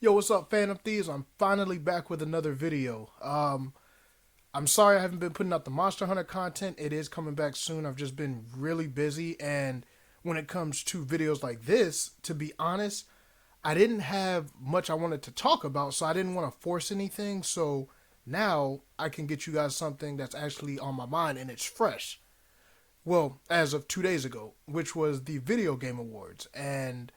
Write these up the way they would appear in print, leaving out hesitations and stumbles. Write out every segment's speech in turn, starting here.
Yo, what's up, Phantom Thieves? I'm finally back with another video. I'm sorry I haven't been putting out the Monster Hunter content. It is coming back soon. I've just been really busy, and when it comes to videos like this, to be honest, I didn't have much I wanted to talk about, so I didn't want to force anything. So now I can get you guys something that's actually on my mind and it's fresh. Well, as of 2 days ago, which was the Video Game Awards, and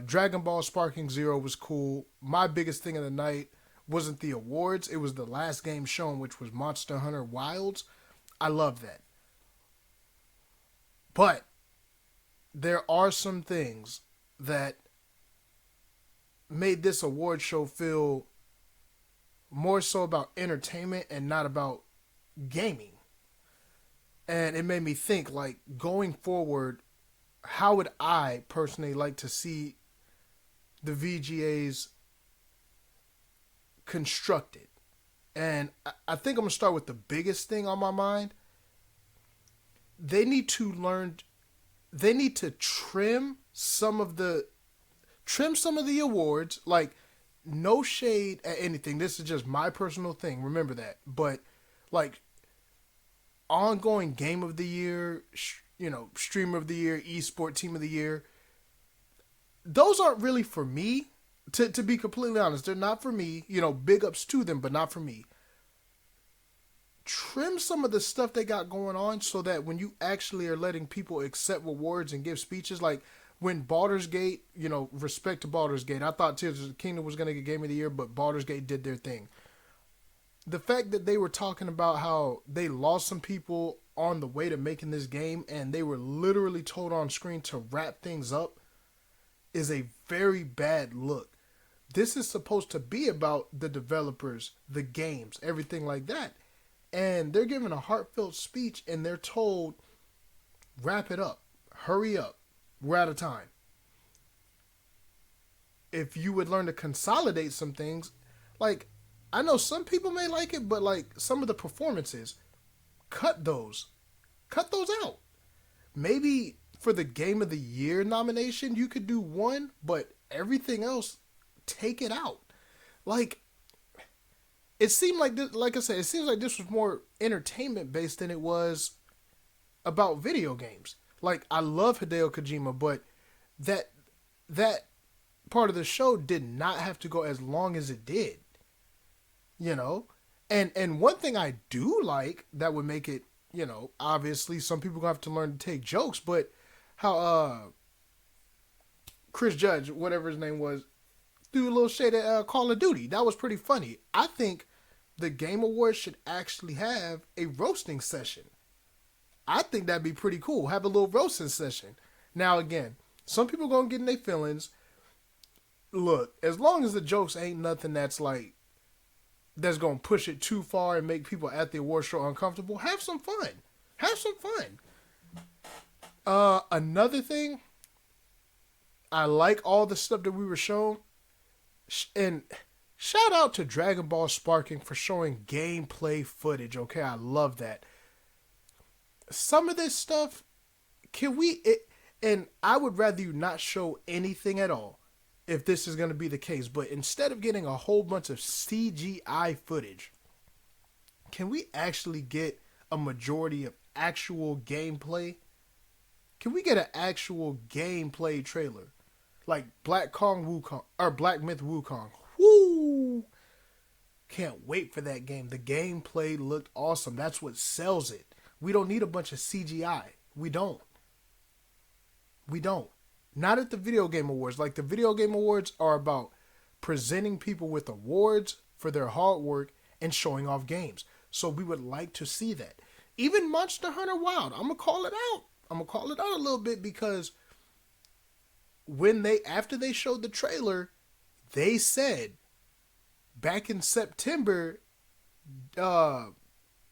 Dragon Ball Sparking Zero was cool. My biggest thing of the night wasn't the awards, it was the last game shown, which was Monster Hunter Wilds. I love that. But there are some things that made this award show feel more so about entertainment and not about gaming. And it made me think, like, going forward, how would I personally like to see the VGAs constructed? And I think I'm gonna start with the biggest thing on my mind. They need to learn. They need to trim some of the awards. Like, no shade at anything. This is just my personal thing. Remember that. But like, ongoing game of the year, streamer of the year, esport team of the year, those aren't really for me. To be completely honest, they're not for me. Big ups to them, but not for me. Trim some of the stuff they got going on so that when you actually are letting people accept awards and give speeches, like when Baldur's Gate, respect to Baldur's Gate, I thought Tears of the Kingdom was going to get Game of the Year, but Baldur's Gate did their thing. The fact that they were talking about how they lost some people on the way to making this game and they were literally told on screen to wrap things up is a very bad look. This is supposed to be about the developers, the games, everything like that. And they're giving a heartfelt speech and they're told, wrap it up, hurry up, we're out of time. If you would learn to consolidate some things, like, I know some people may like it, but like some of the performances, cut those. Cut those out. Maybe for the Game of the Year nomination, you could do one, but everything else, take it out. Like, it seemed like this, like I said, it seems like this was more entertainment based than it was about video games. Like, I love Hideo Kojima, but that that part of the show did not have to go as long as it did. You know, and one thing I do like that would make it, obviously some people gonna have to learn to take jokes, but how Chris Judge, whatever his name was, threw a little shade at Call of Duty. That was pretty funny. I think the Game Awards should actually have a roasting session. I think that'd be pretty cool. Have a little roasting session. Now, again, some people gonna get in their feelings. Look, as long as the jokes ain't nothing that's gonna push it too far and make people at the award show uncomfortable, have some fun. Have some fun. Another thing, I like all the stuff that we were shown, and shout out to Dragon Ball Sparking for showing gameplay footage. Okay, I love that. Some of this stuff, can we? And I would rather you not show anything at all if this is going to be the case. But instead of getting a whole bunch of CGI footage, can we actually get a majority of actual gameplay? Can we get an actual gameplay trailer? Like Black Kong Wukong or Black Myth Wukong. Woo! Can't wait for that game. The gameplay looked awesome. That's what sells it. We don't need a bunch of CGI. We don't. We don't. Not at the Video Game Awards. Like, the Video Game Awards are about presenting people with awards for their hard work and showing off games. So we would like to see that. Even Monster Hunter Wild, I'm gonna call it out. I'm gonna call it out a little bit because after they showed the trailer, they said back in September,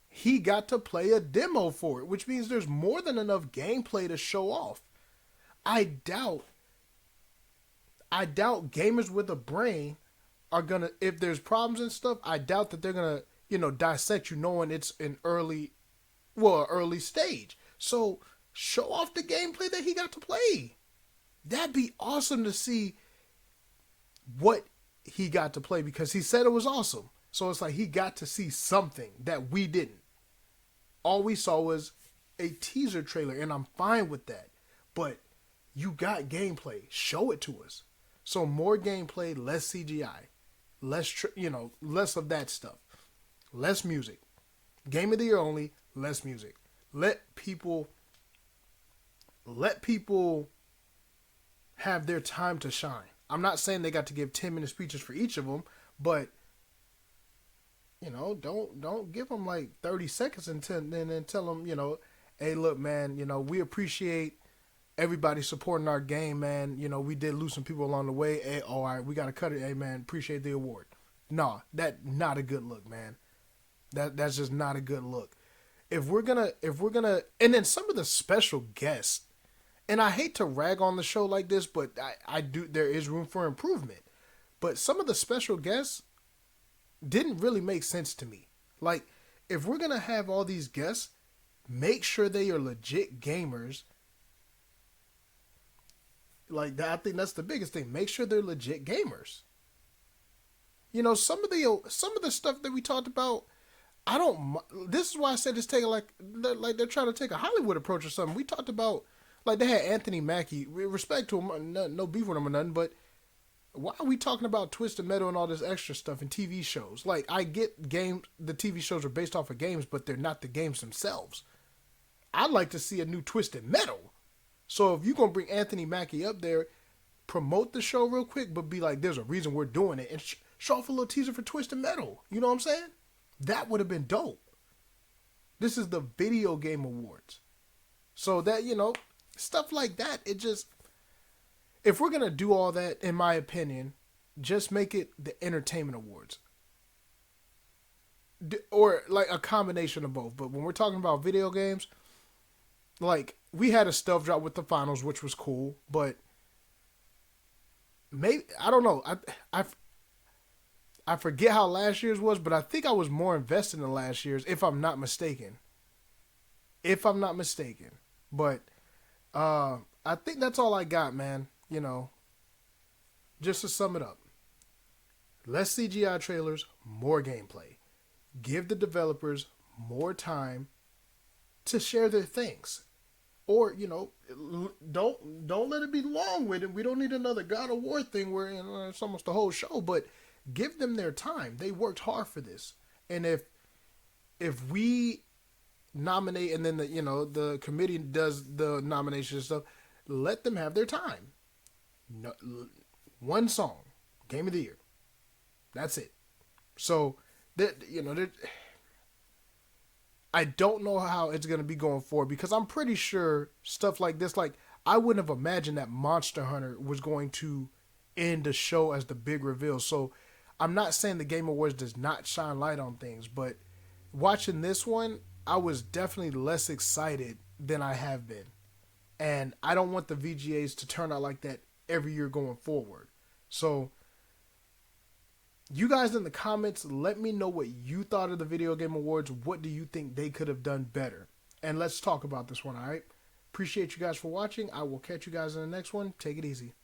he got to play a demo for it, which means there's more than enough gameplay to show off. I doubt gamers with a brain are gonna, if there's problems and stuff, I doubt that they're gonna, dissect you knowing it's an early stage. So show off the gameplay that he got to play. That'd be awesome to see what he got to play because he said it was awesome. So it's like he got to see something that we didn't. All we saw was a teaser trailer, and I'm fine with that. But you got gameplay. Show it to us. So more gameplay, less CGI, less of that stuff, less music. Game of the year only, less music. Let people have their time to shine. I'm not saying they got to give 10-minute speeches for each of them, but don't give them like 30 seconds and then tell them, hey, look, man, we appreciate everybody supporting our game, man. We did lose some people along the way. Hey, all right, we got to cut it. Hey, man, appreciate the award. Nah, that not a good look, man. That's just not a good look. If we're gonna, and then some of the special guests, and I hate to rag on the show like this, but I do. There is room for improvement. But some of the special guests didn't really make sense to me. Like, if we're gonna have all these guests, make sure they are legit gamers. Like, I think that's the biggest thing. Make sure they're legit gamers. Some of the stuff that we talked about, I don't. This is why I said it's taking like they're trying to take a Hollywood approach or something. We talked about, like, they had Anthony Mackie. With respect to him, no beef with him or nothing, but why are we talking about Twisted Metal and all this extra stuff in TV shows? Like, I get the TV shows are based off of games, but they're not the games themselves. I'd like to see a new Twisted Metal. So if you're going to bring Anthony Mackie up there, promote the show real quick, but be like, there's a reason we're doing it. And show off a little teaser for Twisted Metal. You know what I'm saying? That would have been dope. This is the Video Game Awards. So that, stuff like that, it just... If we're going to do all that, in my opinion, just make it the Entertainment Awards. Or, like, a combination of both. But when we're talking about video games, like, we had a stealth drop with the finals, which was cool. But, maybe, I don't know. I forget how last year's was, but I think I was more invested in last year's, if I'm not mistaken. But, I think that's all I got, man. Just to sum it up, less CGI trailers, more gameplay. Give the developers more time to share their things. Or, don't let it be long with it. We don't need another God of War thing where it's almost the whole show, but give them their time. They worked hard for this. And if we nominate and then the committee does the nomination and stuff, let them have their time. No, one song, Game of the Year. That's it. So, I don't know how it's going to be going forward because I'm pretty sure stuff like this, like, I wouldn't have imagined that Monster Hunter was going to end the show as the big reveal. So, I'm not saying the Game Awards does not shine light on things, but watching this one, I was definitely less excited than I have been. And I don't want the VGAs to turn out like that every year going forward. So, you guys in the comments, let me know what you thought of the Video Game Awards. What do you think they could have done better? And let's talk about this one, all right? Appreciate you guys for watching. I will catch you guys in the next one. Take it easy.